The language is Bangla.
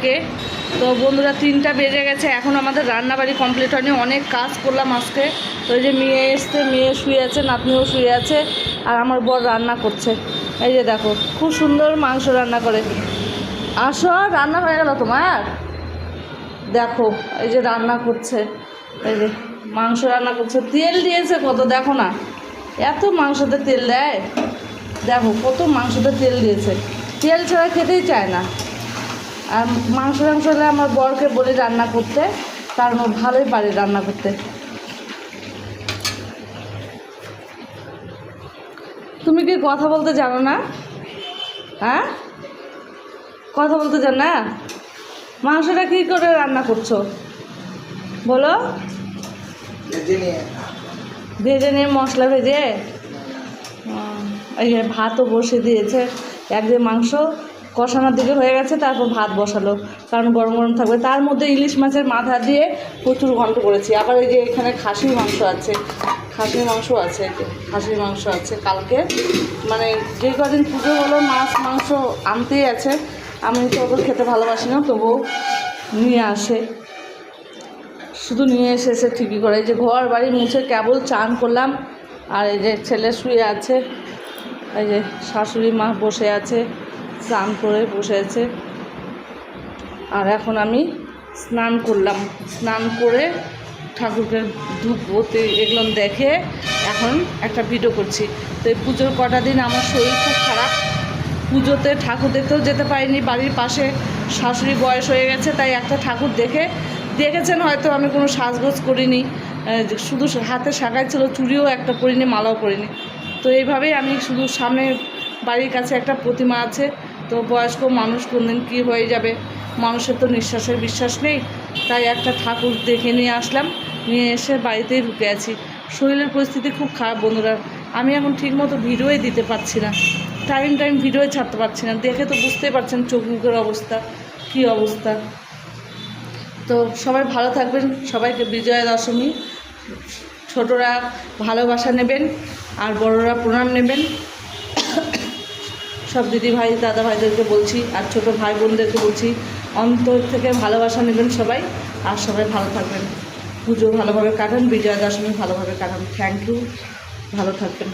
থেকে। তো বন্ধুরা 3টা বেজে গেছে, এখন আমাদের রান্নাবাড়ি কমপ্লিট হয়নি, অনেক কাজ করলাম আজকে। তো এই যে মেয়ে এসছে, মেয়ে শুয়ে আছে, নাতনিও শুয়ে আছে, আর আমার বর রান্না করছে। এই যে দেখো খুব সুন্দর মাংস রান্না করে। আসো, রান্না হয়ে গেল তোমার? দেখো এই যে রান্না করছে, এই যে মাংস রান্না করছে, তেল দিয়েছে কত দেখো না, এত মাংসতে তেল দেয়, দেখো কত মাংসতে তেল দিয়েছে, তেল ছাড়া খেতেই চায় না। আর মাংস হলে আমার বরকে বলি রান্না করতে, কারণ ও ভালোই পারে রান্না করতে। তুমি কি কথা বলতে জানো না? হ্যাঁ, কথা বলতে জানো না? মাংসটা কী করে রান্না করছো বলো? ভেজে নিয়ে মশলা ভেজে, এই ভাতও বসে দিয়েছে। একদিন মাংস কষানোর দিকে হয়ে গেছে, তারপর ভাত বসালো, কারণ গরম গরম থাকবে। তার মধ্যে ইলিশ মাছের মাথা দিয়ে প্রচুর ঘন্ট করেছি। আবার এই যে এখানে খাসির মাংস আছে, খাসির মাংস আছে, খাসির মাংস আছে কালকে, মানে যে কদিন পুজো হলো মাছ মাংস আনতেই আছে। আমি তো ওদের খেতে ভালোবাসি না, তবুও নিয়ে আসে, শুধু নিয়ে এসেছে ঠিকই করে। এই যে ঘর বাড়ি মুছে কেবল চান করলাম, আর এই যে ছেলে শুয়ে আছে, এই যে শাশুড়ি মা বসে আছে, স্নান করে বসে আছে। আর এখন আমি স্নান করলাম, স্নান করে ঠাকুরকে ধূপ বতি এগুলো দেখে এখন একটা ভিডিও করছি। তো এই পুজোর কটা দিন আমার শরীর খুব খারাপ, পুজোতে ঠাকুর দেখতেও যেতে পারিনি। বাড়ির পাশে শাশুড়ি বয়স হয়ে গেছে, তাই একটা ঠাকুর দেখেছেন হয়তো, আমি কোনো সাজগোজ করিনি, শুধু হাতে শাখায় ছিল, চুড়িও একটা পরিনি, মালাও পরিনি। তো এইভাবেই আমি শুধু সামনে বাড়ির কাছে একটা প্রতিমা আছে, তো বয়স্ক মানুষ কোনদিন কী হয়ে যাবে, মানুষের তো নিঃশ্বাসের বিশ্বাস নেই, তাই একটা ঠাকুর দেখে নিয়ে আসলাম, নিয়ে এসে বাড়িতেই ঢুকে আছি। শরীরের পরিস্থিতি খুব খারাপ বন্ধুরা, আমি এখন ঠিকমতো ভিডিওই দিতে পারছি না, টাইম ভিডিওই ছাড়তে পারছি না। দেখে তো বুঝতেই পারছেন চোখ মুখের অবস্থা কী অবস্থা। তো সবাই ভালো থাকবেন, সবাইকে বিজয়া দশমী। ছোটরা ভালোবাসা নেবেন, আর বড়রা প্রণাম নেবেন। সব দিদি ভাই দাদা ভাইদেরকে বলছি, আর ছোটো ভাই বোনদেরকে বলছি, অন্তর থেকে ভালোবাসা নেবেন সবাই, আর সবাই ভালো থাকবেন। পুজো ভালোভাবে কাটান, বিজয়া দশমী ভালোভাবে কাটান। থ্যাংক ইউ, ভালো থাকবেন।